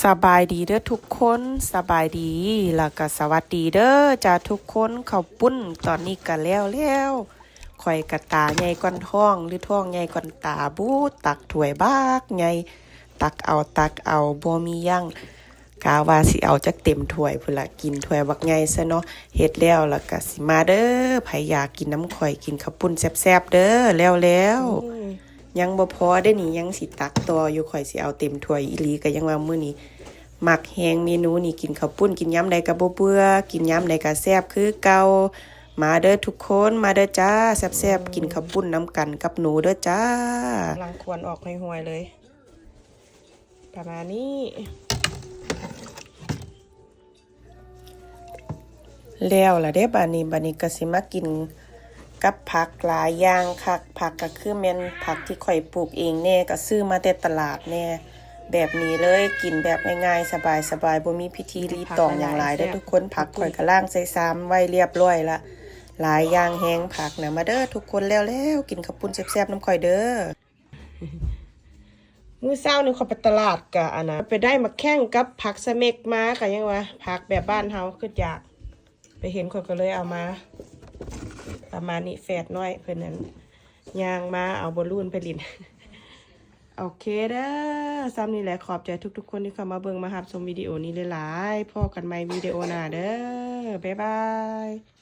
สบายดีเด้อทุกคนสบายดีแล้วก็สวัสดีเด้อจ้าทุกคนข้าวปุ้นตอนนี้ก็แล้วข่อยกะตาใหญ่ก้อนท้องหรือท้องใหญ่ก้อนตาบูตักถ้วยบากใหญ่ตักเอาบ่มียั่งกาว่าสิเอาจักเต็มถ้วยพุ่นละกินถ้วยบักใหญ่ซะเนาะเฮ็ดแล้วก็สิมาเด้อไผอยากกินน้ำข่อยกินข้าวปุ้นแซ่บๆเด้อแล้วยังบ่พอได้นี่ยังสิตักต่ออยู่ข่อยสิเอาเต็มถ้วยอีหลีก็ยังว่ามื้อนี้มักแฮงเมนูนี่กินข้าวปุ้นกินยามใดก็บ่เบื่อกินยามใดก็แซ่บคือเก่ามาเด้อทุกคนมาเด้อจ้าแซ่บๆกินข้าวปุ้นน้ำกันกับหนูเด้อจ้ากำลังควรออกห่วยๆเลยประมาณนี้แล้วล่ะเด้บัดนี้ก็สิมากินกับผักหลายอย่างคักผักก็คือแม่นผักที่ข่อยปลูกเองแน่ก็ซื้อมาแต่ตลาดแน่แบบนี้เลยกินแบบง่ายๆสบายๆบ่มีพิธีรีตองอย่างหลายเด้อทุกคนผักข่อยก็ล้างใส่ซ้ำไว้เรียบร้อยละหลายอย่างแห้งผักนะมาเด้อทุกคนแล้วกินข้าวปุ้นแซ่บๆน้ำข่อยเด้อมื้อเช้านี่ข่อยไปตลาดกะอันน่ะไปได้มาแข่งกับผักสะเม็กมาก็ยังว่าผักแบบบ้านเฮาคืออยากไปเห็นข่อยก็เลยเอามาประมาณนี้แฝดน้อยเพื่อนนั้นย่างมาเอาบอลลูนไปลินโอเคเด้อซ้ำนี่แหละขอบใจทุกๆคนที่เข้ามาเบิ่งมารับชมวิดีโอนี้หลายๆพอกันใหม่วิดีโอหน้าเด้อบ๊ายบาย